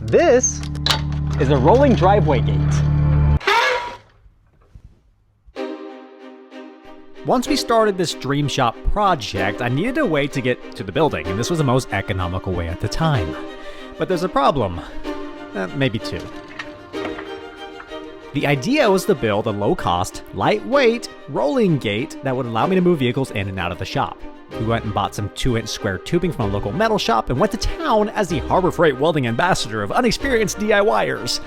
This is a rolling driveway gate. Once we started this Dream Shop project, I needed a way to get to the building, and this was the most economical way at the time. But there's a problem. Maybe two. The idea was to build a low-cost, lightweight rolling gate that would allow me to move vehicles in and out of the shop. We went and bought some 2-inch square tubing from a local metal shop and went to town as the Harbor Freight Welding ambassador of unexperienced DIYers.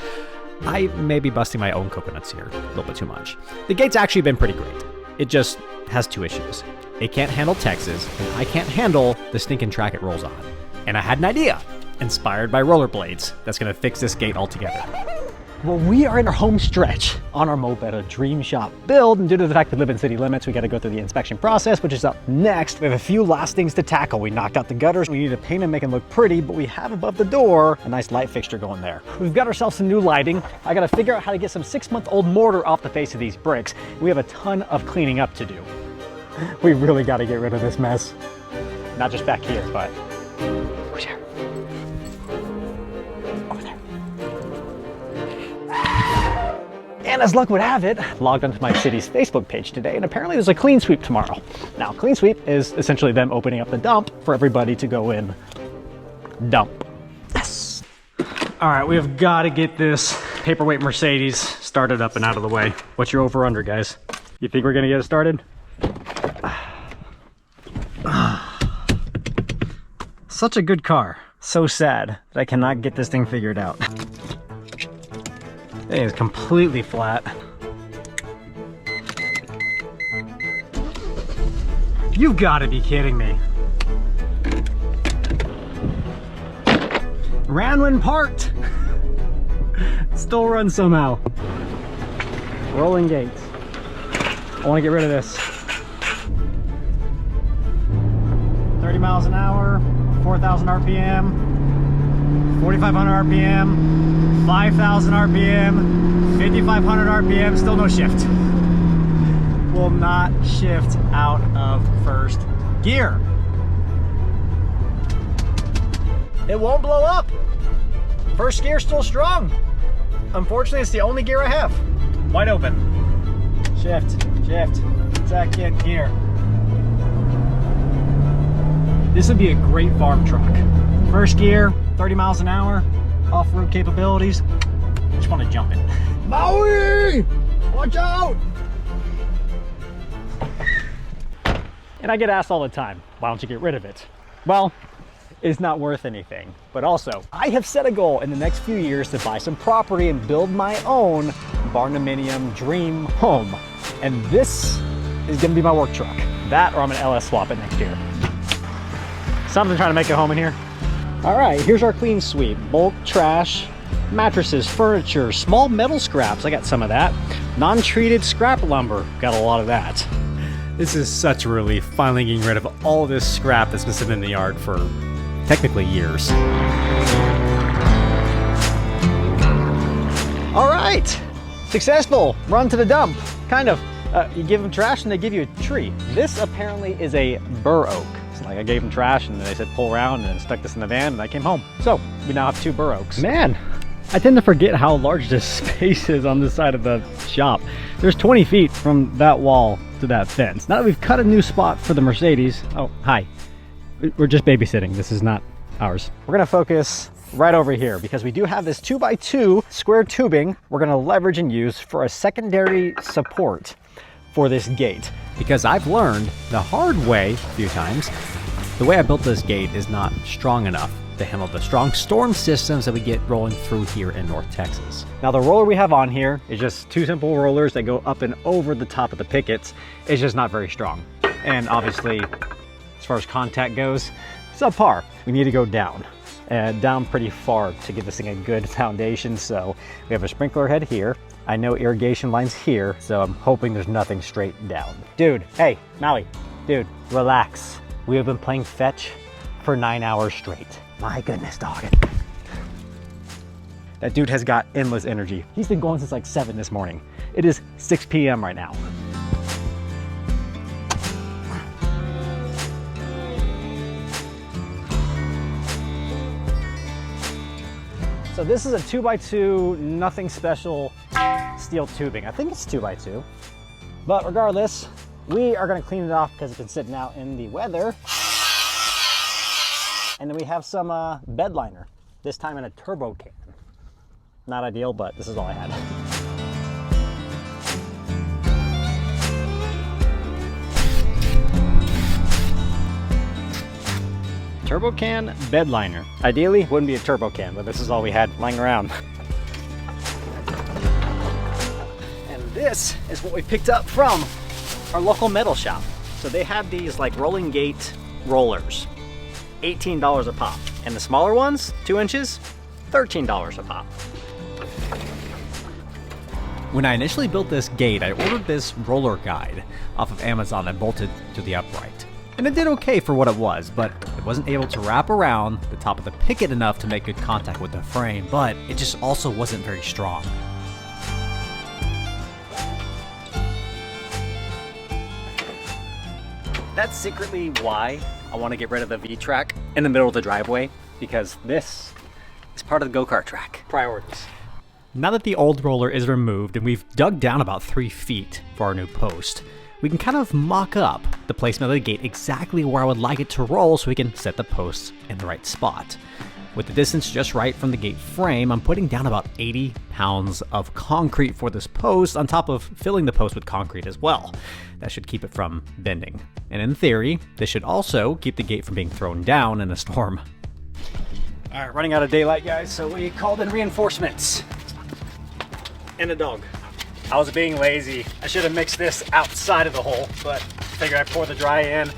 I may be busting my own coconuts here, a little bit too much. The gate's actually been pretty great. It just has two issues. It can't handle Texas, and I can't handle the stinking track it rolls on. And I had an idea, inspired by rollerblades, that's gonna fix this gate altogether. Well, we are in our home stretch on our moped, a Dream Shop build, and due to the fact we live in city limits, we gotta go through the inspection process, which is up next. We have a few last things to tackle. We knocked out the gutters, we need to paint and make them look pretty, but we have above the door a nice light fixture going there. We've got ourselves some new lighting. I gotta figure out how to get some 6-month-old mortar off the face of these bricks. We have a ton of cleaning up to do. We really gotta get rid of this mess. Not just back here, but who's here? Over there. And as luck would have it, I logged onto my city's Facebook page today, and apparently there's a clean sweep tomorrow. Now, clean sweep is essentially them opening up the dump for everybody to go in. Dump. Yes. All right, we have got to get this paperweight Mercedes started up and out of the way. What's your over/under, guys? You think we're gonna get it started? Such a good car. So sad that I cannot get this thing figured out. It is completely flat. You've got to be kidding me. Ran when parked. Still runs somehow. Rolling gates. I want to get rid of this. 30 miles an hour, 4,000 RPM, 4,500 RPM, 5,000 RPM, 5,500 RPM, still no shift. Will not shift out of first gear. It won't blow up. First gear still strong. Unfortunately, it's the only gear I have. Wide open. Shift, shift, second gear. This would be a great farm truck. First gear, 30 miles an hour, off-road capabilities. Just want to jump it. Maui! Watch out! And I get asked all the time, why don't you get rid of it? Well, it's not worth anything. But also, I have set a goal in the next few years to buy some property and build my own barndominium dream home. And this is gonna be my work truck. That or I'm gonna LS swap it next year. Something trying to make a home in here. All right, here's our clean sweep. Bulk trash, mattresses, furniture, small metal scraps. I got some of that. Non-treated scrap lumber. Got a lot of that. This is such a relief, finally getting rid of all this scrap that's been sitting in the yard for technically years. All right, successful. Run to the dump. Kind of. You give them trash and they give you a tree. This apparently is a bur oak. Like I gave them trash and they said pull around and stuck this in the van and I came home. So we now have 2 bur oaks. Man, I tend to forget how large this space is on this side of the shop. There's 20 feet from that wall to that fence. Now that we've cut a new spot for the Mercedes. Oh, hi. We're just babysitting. This is not ours. We're gonna focus right over here because we do have this 2x2 square tubing we're gonna leverage and use for a secondary support for this gate. Because I've learned the hard way a few times, the way I built this gate is not strong enough to handle the strong storm systems that we get rolling through here in North Texas. Now the roller we have on here is just 2 simple rollers that go up and over the top of the pickets. It's just not very strong. And obviously, as far as contact goes, subpar. We need to go down. Down pretty far to give this thing a good foundation. So we have a sprinkler head here. I know irrigation lines here, so I'm hoping there's nothing straight down. Dude, hey, Maui, dude, relax. We have been playing fetch for 9 hours straight. My goodness, dog. That dude has got endless energy. He's been going since like 7 this morning. It is 6 p.m. right now. So this is a 2x2, nothing special steel tubing. I think it's 2x2. But regardless, we are gonna clean it off because it's been sitting out in the weather. And then we have some bed liner, this time in a turbo can. Not ideal, but this is all I had. Turbo can bed liner. Ideally, wouldn't be a turbo can, but this is all we had lying around. And this is what we picked up from our local metal shop. So they have these like rolling gate rollers, $18 a pop. And the smaller ones, 2 inches, $13 a pop. When I initially built this gate, I ordered this roller guide off of Amazon and bolted to the upright. And it did okay for what it was, but it wasn't able to wrap around the top of the picket enough to make good contact with the frame, but it just also wasn't very strong. That's secretly why I want to get rid of the V-track in the middle of the driveway, because this is part of the go-kart track. Priorities. Now that the old roller is removed and we've dug down about 3 feet for our new post, we can kind of mock up the placement of the gate exactly where I would like it to roll so we can set the posts in the right spot. With the distance just right from the gate frame, I'm putting down about 80 pounds of concrete for this post on top of filling the post with concrete as well. That should keep it from bending. And in theory, this should also keep the gate from being thrown down in a storm. All right, running out of daylight, guys, so we called in reinforcements. And a dog. I was being lazy. I should have mixed this outside of the hole, but I figured I'd pour the dry in,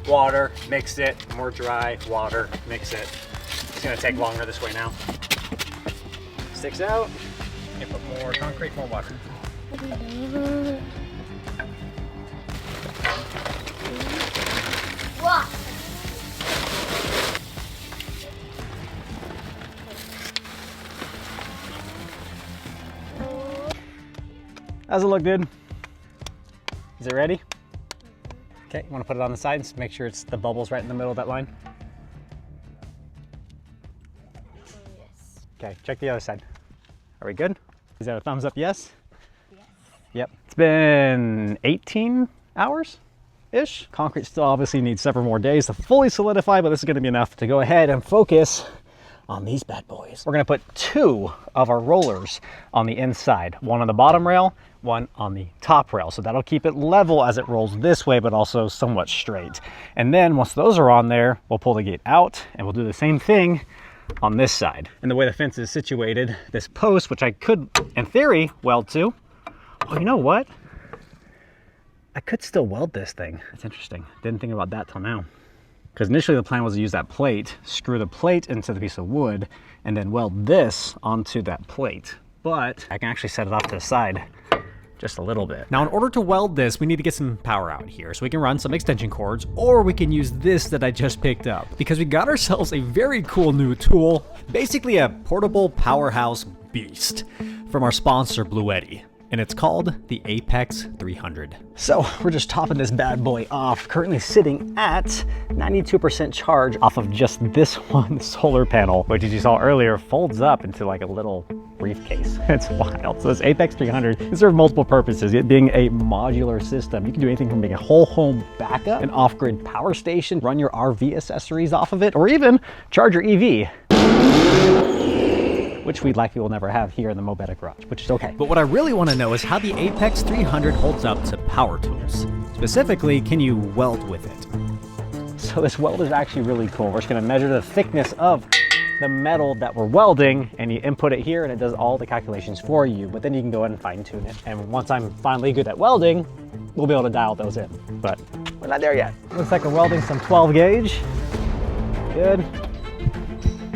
water, mix it, more dry, water, mix it. It's gonna take longer this way now. Sticks out, and put more concrete, more water. What? How's it look, dude? Is it ready? Okay, you wanna put it on the sides? Make sure it's the bubbles right in the middle of that line. Yes. Okay, check the other side. Are we good? Is that a thumbs up yes? Yes. Yep. It's been 18 hours-ish. Concrete still obviously needs several more days to fully solidify, but this is gonna be enough to go ahead and focus on these bad boys. We're gonna put 2 of our rollers on the inside, one on the bottom rail, one on the top rail. So that'll keep it level as it rolls this way, but also somewhat straight. And then once those are on there, we'll pull the gate out and we'll do the same thing on this side. And the way the fence is situated, this post, which I could, in theory, weld to. Oh, you know what? I could still weld this thing. That's interesting. Didn't think about that till now. Because initially the plan was to use that plate, screw the plate into the piece of wood, and then weld this onto that plate. But I can actually set it off to the side just a little bit. Now, in order to weld this, we need to get some power out here. So we can run some extension cords, or we can use this that I just picked up. Because we got ourselves a very cool new tool, basically a portable powerhouse beast from our sponsor, Blue Eddy. And it's called the Apex 300. So we're just topping this bad boy off, currently sitting at 92% charge off of just this one solar panel, which as you saw earlier, folds up into like a little briefcase. It's wild. So this Apex 300 can serve multiple purposes. It being a modular system, you can do anything from being a whole home backup, an off-grid power station, run your RV accessories off of it, or even charge your EV. Which we likely will never have here in the Mobetta garage, which is okay. But what I really want to know is how the Apex 300 holds up to power tools. Specifically, can you weld with it? So this weld is actually really cool. We're just gonna measure the thickness of the metal that we're welding, and you input it here and it does all the calculations for you, but then you can go ahead and fine tune it. And once I'm finally good at welding, we'll be able to dial those in, but we're not there yet. Looks like we're welding some 12 gauge. Good.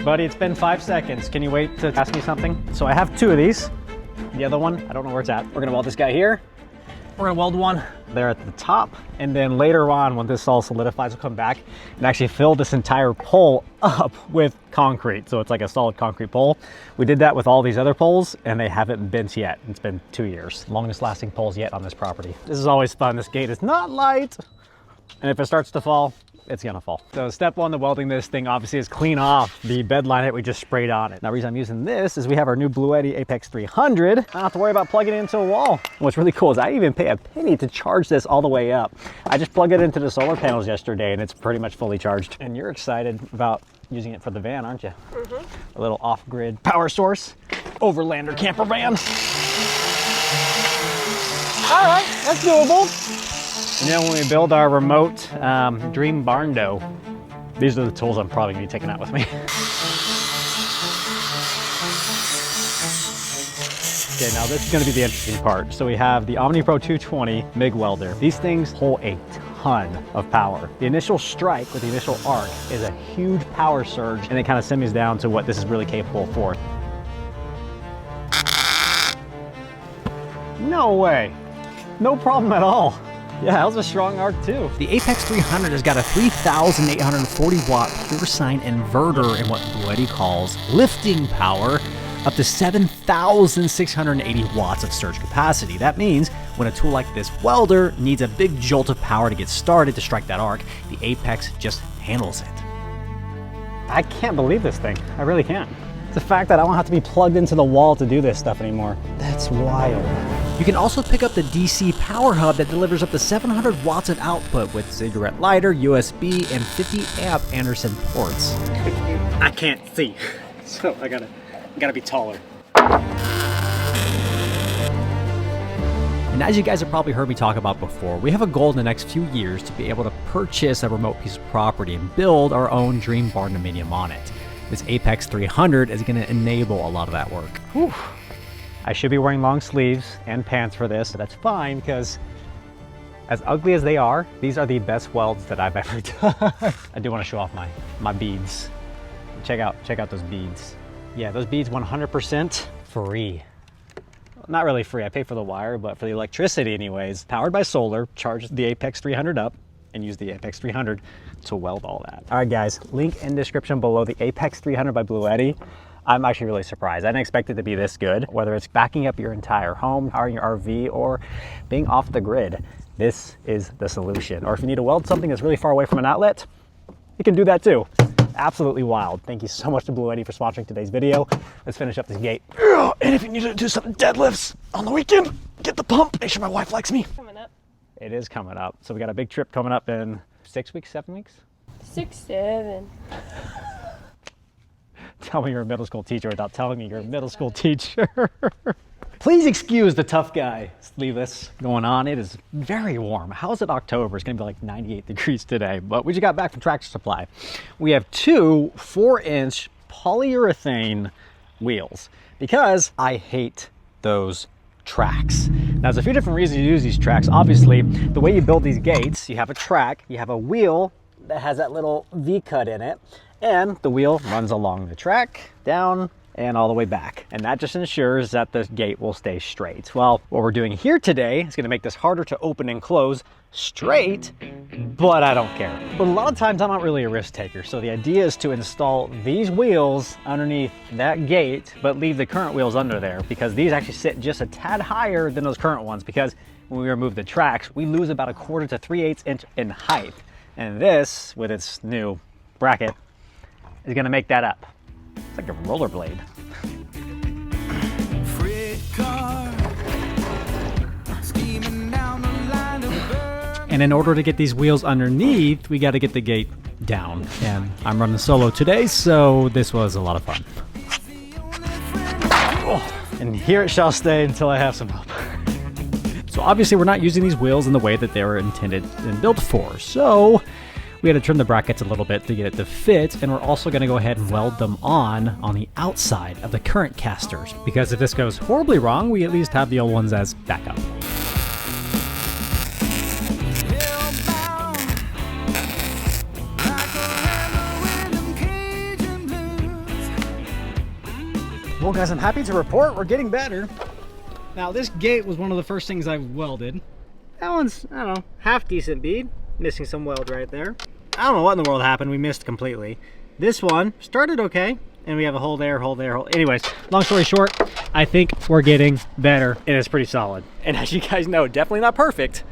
Buddy, it's been 5 seconds. Can you wait to ask me something? So I have 2 of these. The other one, I don't know where it's at. We're gonna weld this guy here. We're gonna weld one there at the top. And then later on, when this all solidifies, we'll come back and actually fill this entire pole up with concrete. So it's like a solid concrete pole. We did that with all these other poles and they haven't bent yet. It's been 2 years. Longest lasting poles yet on this property. This is always fun. This gate is not light. And if it starts to fall, it's gonna fall. So step one to welding this thing obviously is clean off the bed line that we just sprayed on it. Now the reason I'm using this is we have our new Bluetti Apex 300. I don't have to worry about plugging it into a wall. And what's really cool is I didn't even pay a penny to charge this all the way up. I just plugged it into the solar panels yesterday and it's pretty much fully charged. And you're excited about using it for the van, aren't you? A little off-grid power source, overlander camper van. All right, that's doable. And then when we build our remote dream barn door, these are the tools I'm probably gonna be taking out with me. Okay, now this is gonna be the interesting part. So we have the OmniPro 220 MIG welder. These things hold a ton of power. The initial strike with the initial arc is a huge power surge, and it kind of semis down to what this is really capable for. No way, no problem at all. Yeah, that was a strong arc too. The Apex 300 has got a 3,840 watt pure sine inverter in what Bluetti calls lifting power, up to 7,680 watts of surge capacity. That means when a tool like this welder needs a big jolt of power to get started to strike that arc, the Apex just handles it. I can't believe this thing. I really can't. It's the fact that I don't have to be plugged into the wall to do this stuff anymore. That's wild. You can also pick up the DC power hub that delivers up to 700 watts of output with cigarette lighter, USB, and 50 amp Anderson ports. I can't see, so I gotta be taller. And as you guys have probably heard me talk about before, we have a goal in the next few years to be able to purchase a remote piece of property and build our own dream barn dominium on it. This Apex 300 is going to enable a lot of that work. Whew. I should be wearing long sleeves and pants for this, but that's fine because as ugly as they are, these are the best welds that I've ever done. I do want to show off my beads. Check out those beads. Yeah, those beads 100% free. Not really free, I pay for the wire, but for the electricity anyways. Powered by solar, charge the Apex 300 up and use the Apex 300 to weld all that. All right guys, link in description below, the Apex 300 by Bluetti. I'm actually really surprised. I didn't expect it to be this good. Whether it's backing up your entire home, powering your RV, or being off the grid, this is the solution. Or if you need to weld something that's really far away from an outlet, you can do that too. Absolutely wild. Thank you so much to Bluetti for sponsoring today's video. Let's finish up this gate. And if you need to do some deadlifts on the weekend, get the pump. Make sure my wife likes me. Coming up. It is coming up. So we got a big trip coming up in 6 weeks, 7 weeks? 6, 7. Tell me you're a middle school teacher without telling me you're a middle school teacher. Please excuse the tough guy sleeveless going on. It is very warm. How is it October? It's gonna be like 98 degrees today, but we just got back from Tractor Supply. We have two 4-inch polyurethane wheels because I hate those tracks. Now there's a few different reasons you use these tracks. Obviously, the way you build these gates, you have a track, you have a wheel that has that little V-cut in it, and the wheel runs along the track, down, and all the way back. And that just ensures that the gate will stay straight. Well, what we're doing here today is gonna make this harder to open and close straight, but I don't care. But a lot of times I'm not really a risk taker. So the idea is to install these wheels underneath that gate, but leave the current wheels under there because these actually sit just a tad higher than those current ones because when we remove the tracks, we lose about 1/4 to 3/8 inch in height. And this, with its new bracket, is gonna make that up. It's like a rollerblade. And in order to get these wheels underneath, we got to get the gate down. And I'm running solo today, so this was a lot of fun. Oh, and here it shall stay until I have some help. So obviously we're not using these wheels in the way that they were intended and built for. So we had to trim the brackets a little bit to get it to fit, and we're also going to go ahead and weld them on the outside of the current casters, because if this goes horribly wrong, we at least have the old ones as backup. Well guys, I'm happy to report we're getting better. Now this gate was one of the first things I welded. That one's, I don't know, half decent bead. Missing some weld right there. I don't know what in the world happened. We missed completely. This one started okay, and we have a hole there, hole there, hole. Anyways, long story short, I think we're getting better, and it's pretty solid. And as you guys know, definitely not perfect,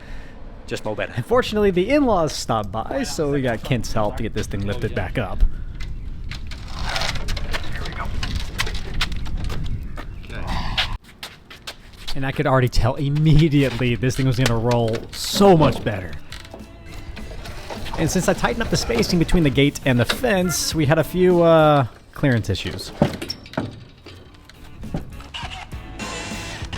just mow better. Unfortunately, the in-laws stopped by, so we got Kent's help to get this thing lifted back up. And I could already tell immediately this thing was gonna roll so much better. And since I tightened up the spacing between the gate and the fence, we had a few clearance issues.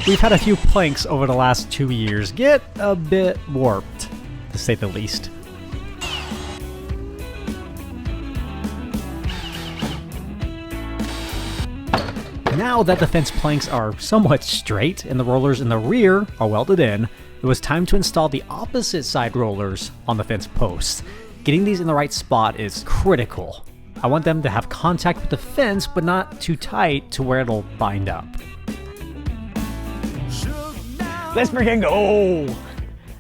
We've had a few planks over the last 2 years get a bit warped, to say the least. Now that the fence planks are somewhat straight and the rollers in the rear are welded in, it was time to install the opposite side rollers on the fence posts. Getting these in the right spot is critical. I want them to have contact with the fence, but not too tight to where it'll bind up. Let's freaking go!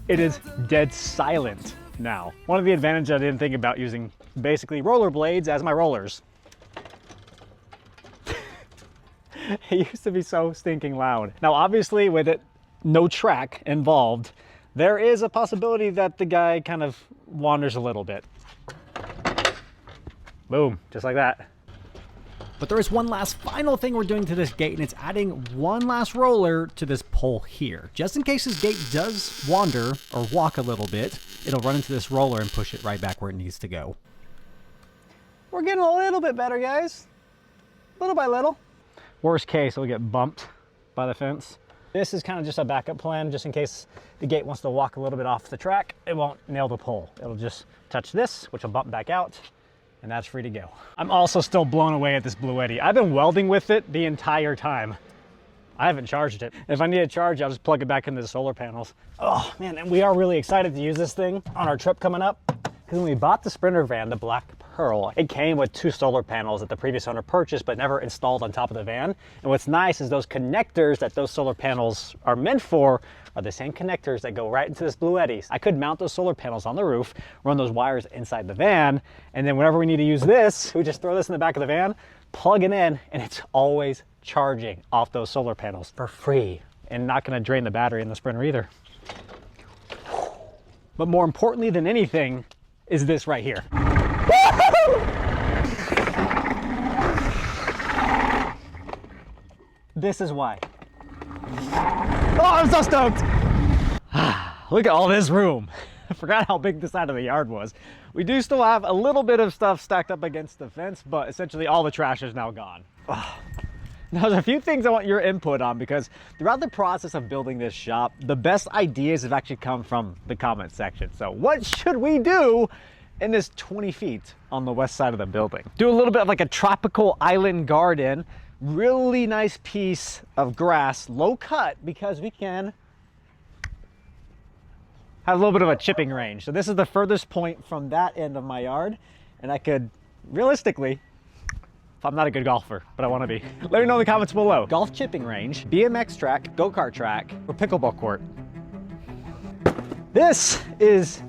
It is dead silent now. One of the advantages I didn't think about using basically roller blades as my rollers. It used to be so stinking loud. Now obviously with it no track involved, there is a possibility that the guy kind of wanders a little bit. Boom, just like that. But there is one last final thing we're doing to this gate, and it's adding one last roller to this pole here. Just in case this gate does wander or walk a little bit, it'll run into this roller and push it right back where it needs to go. We're getting a little bit better, guys. Little by little. Worst case, it'll get bumped by the fence. This is kind of just a backup plan, just in case the gate wants to walk a little bit off the track. It won't nail the pole. It'll just touch this, which will bump back out, and that's free to go. I'm also still blown away at this Bluetti. I've been welding with it the entire time. I haven't charged it. If I need a charge, I'll just plug it back into the solar panels. Oh man, and we are really excited to use this thing on our trip coming up. Because when we bought the Sprinter van, the Black Pearl, it came with 2 solar panels that the previous owner purchased but never installed on top of the van. And what's nice is those connectors that those solar panels are meant for are the same connectors that go right into this Bluetti. I could mount those solar panels on the roof, run those wires inside the van, and then whenever we need to use this, we just throw this in the back of the van, plug it in, and it's always charging off those solar panels for free and not going to drain the battery in the Sprinter either. But more importantly than anything is this right here. This is why. Oh, I'm so stoked! Look at all this room. I forgot how big this side of the yard was. We do still have a little bit of stuff stacked up against the fence, but essentially all the trash is now gone. Now, there's a few things I want your input on, because throughout the process of building this shop, the best ideas have actually come from the comment section. So what should we do in this 20 feet on the west side of the building? Do a little bit of like a tropical island garden, really nice piece of grass, low cut, because we can have a little bit of a chipping range. So this is the furthest point from that end of my yard, and I could realistically, I'm not a good golfer, but I want to be. Let me know in the comments below. Golf chipping range, BMX track, go-kart track, or pickleball court. This is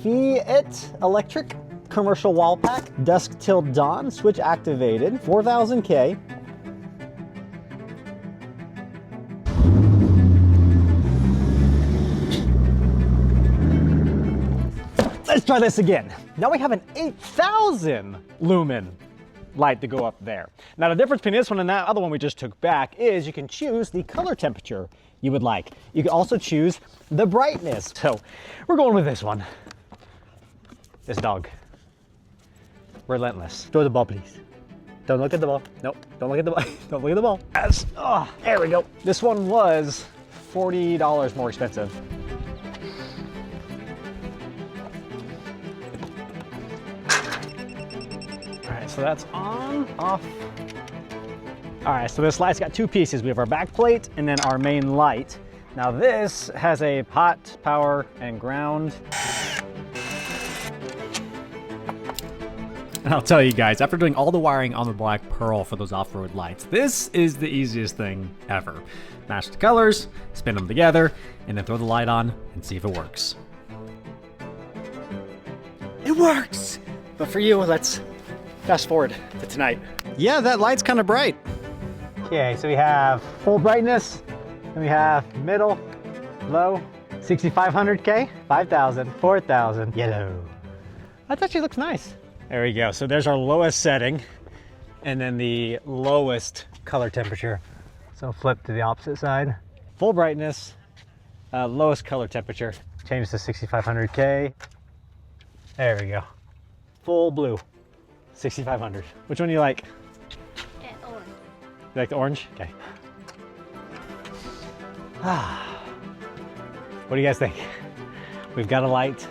Fiat Electric commercial wall pack, dusk till dawn, switch activated, 4000K. Let's try this again. Now we have an 8,000 lumen light to go up there. Now the difference between this one and that other one we just took back is you can choose the color temperature you would like. You can also choose the brightness. So we're going with this one. This dog. Relentless. Throw the ball, please. Don't look at the ball. Nope, don't look at the ball. Don't look at the ball. Yes. Oh, there we go. This one was $40 more expensive. So that's on, off. All right, so this light's got 2 pieces. We have our back plate and then our main light. Now this has a pot, power, and ground. And I'll tell you guys, after doing all the wiring on the Black Pearl for those off-road lights, this is the easiest thing ever. Match the colors, spin them together, and then throw the light on and see if it works. It works! But for you, let's fast forward to tonight. Yeah, that light's kind of bright. Okay, so we have full brightness, and we have middle, low, 6,500K, 5,000, 4,000, yellow. That actually looks nice. There we go. So there's our lowest setting and then the lowest color temperature. So flip to the opposite side. Full brightness, lowest color temperature. Change to 6,500K. There we go. Full blue, 6,500. Which one do you like? Orange. You like the orange? Okay. What do you guys think? We've got a light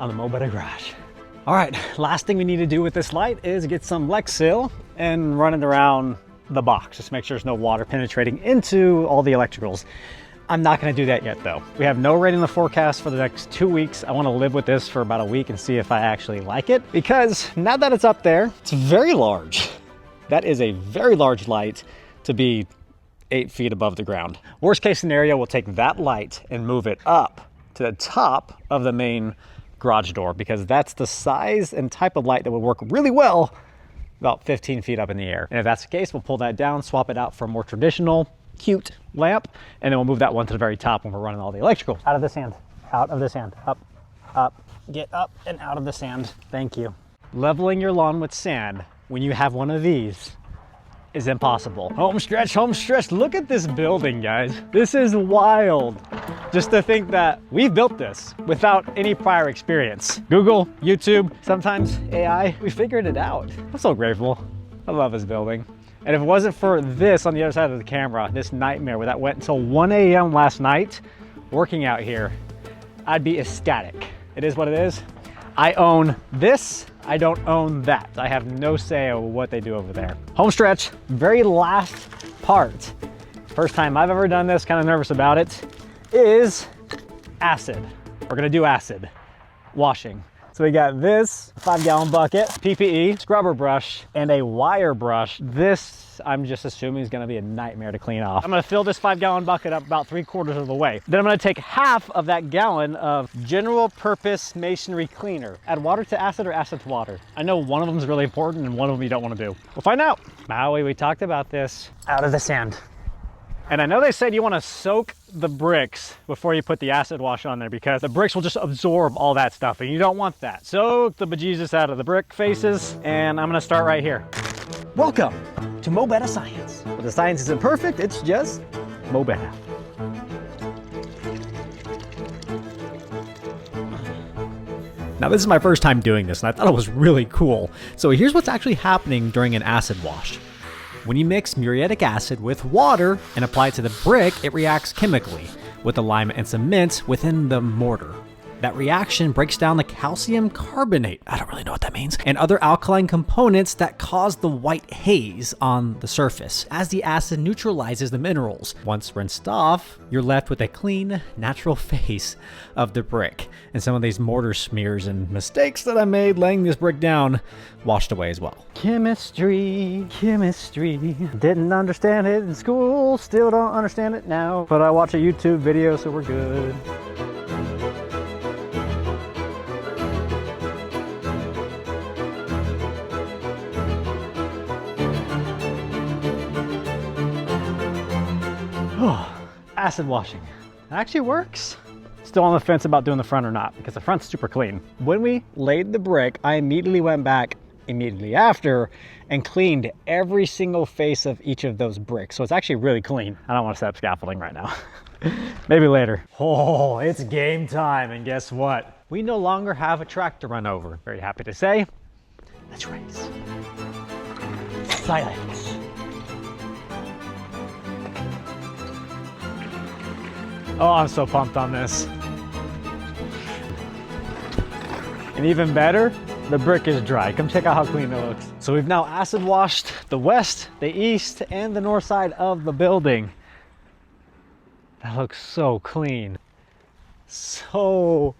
on the Mo Better garage. All right, last thing we need to do with this light is get some Lexil and run it around the box. Just make sure there's no water penetrating into all the electricals. I'm not gonna do that yet though. We have no rain in the forecast for the next 2 weeks. I wanna live with this for about a week and see if I actually like it, because now that it's up there, it's very large. That is a very large light to be 8 feet above the ground. Worst case scenario, we'll take that light and move it up to the top of the main garage door, because that's the size and type of light that would work really well about 15 feet up in the air. And if that's the case, we'll pull that down, swap it out for a more traditional, cute lamp, and then we'll move that one to the very top when we're running all the electrical. Out of the sand, out of the sand, up, up, get up and out of the sand. Thank you. Leveling your lawn with sand when you have one of these is impossible. Home stretch, home stretch. Look at this building, guys. This is wild. Just to think that we've built this without any prior experience. Google, YouTube, sometimes AI, we figured it out. I'm so grateful. I love this building. And if it wasn't for this on the other side of the camera, this nightmare where that went until 1 a.m. last night, working out here, I'd be ecstatic. It is what it is. I own this, I don't own that. I have no say over what they do over there. Home stretch, very last part. First time I've ever done this, kind of nervous about it, is acid. We're gonna do acid washing. So we got this 5-gallon bucket, PPE, scrubber brush, and a wire brush. This, I'm just assuming, is gonna be a nightmare to clean off. I'm gonna fill this 5-gallon bucket up about 3/4 of the way. Then I'm gonna take half of that gallon of general purpose masonry cleaner. Add water to acid or acid to water. I know one of them is really important and one of them you don't wanna do. We'll find out. Maui, we talked about this. Out of the sand. And I know they said you want to soak the bricks before you put the acid wash on there, because the bricks will just absorb all that stuff and you don't want that. Soak the bejesus out of the brick faces, and I'm going to start right here. Welcome to Mo Better Science. But the science isn't perfect, it's just Mo Better. Now this is my first time doing this and I thought it was really cool. So here's what's actually happening during an acid wash. When you mix muriatic acid with water and apply it to the brick, it reacts chemically with the lime and cement within the mortar. That reaction breaks down the calcium carbonate, I don't really know what that means, and other alkaline components that cause the white haze on the surface as the acid neutralizes the minerals. Once rinsed off, you're left with a clean, natural face of the brick. And some of these mortar smears and mistakes that I made laying this brick down washed away as well. Chemistry, chemistry. Didn't understand it in school, still don't understand it now. But I watch a YouTube video, so we're good. Acid washing. It actually works. Still on the fence about doing the front or not, because the front's super clean. When we laid the brick, I immediately went back immediately after and cleaned every single face of each of those bricks. So it's actually really clean. I don't want to set up scaffolding right now. Maybe later. Oh, it's game time. And guess what? We no longer have a track to run over. Very happy to say, let's race. Silence. Oh, I'm so pumped on this. And even better, the brick is dry. Come check out how clean it looks. So we've now acid washed the west, the east, and the north side of the building. That looks so clean. So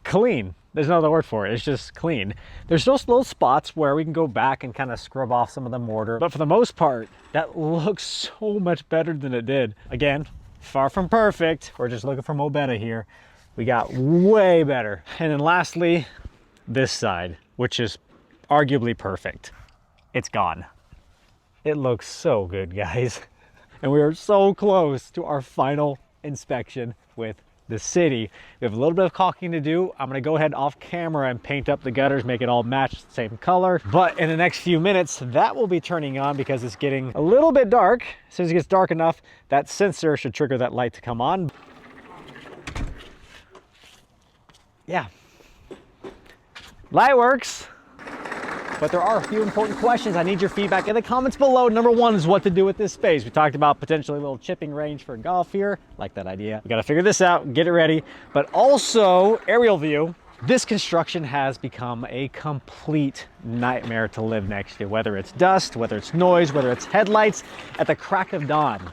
clean. There's no other word for it. It's just clean. There's those little spots where we can go back and kind of scrub off some of the mortar. But for the most part, that looks so much better than it did. Again, far from perfect. We're just looking for Mo Better here. We got way better. And then lastly, this side, which is arguably perfect. It's gone. It looks so good, guys. And we are so close to our final inspection with the city. We have a little bit of caulking to do. I'm gonna go ahead off camera and paint up the gutters, make it all match the same color. But in the next few minutes, that will be turning on because it's getting a little bit dark. As soon as it gets dark enough, that sensor should trigger that light to come on. Yeah, light works. But there are a few important questions. I need your feedback in the comments below. Number one is what to do with this space. We talked about potentially a little chipping range for golf here. Like that idea. We gotta figure this out, get it ready. But also, aerial view. This construction has become a complete nightmare to live next to. Whether it's dust, whether it's noise, whether it's headlights, at the crack of dawn,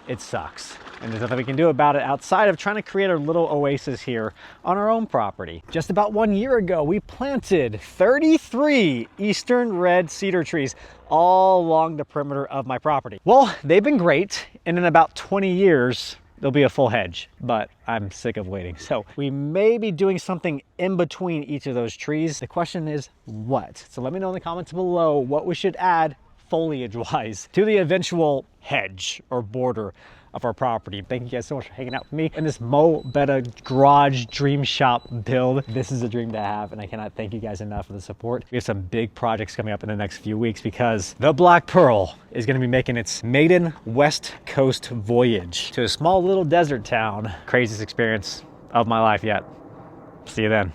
it sucks. And there's nothing we can do about it outside of trying to create a little oasis here on our own property. Just about 1 year ago, we planted 33 eastern red cedar trees all along the perimeter of my property. Well, they've been great, and in about 20 years, there'll be a full hedge, but I'm sick of waiting. So we may be doing something in between each of those trees. The question is what? So let me know in the comments below what we should add foliage-wise to the eventual hedge or border of our property. Thank you guys so much for hanging out with me in this Mo Betta garage dream shop build. This is a dream to have, and I cannot thank you guys enough for the support. We have some big projects coming up in the next few weeks because the Black Pearl is going to be making its maiden West Coast voyage to a small little desert town. Craziest experience of my life yet. See you then.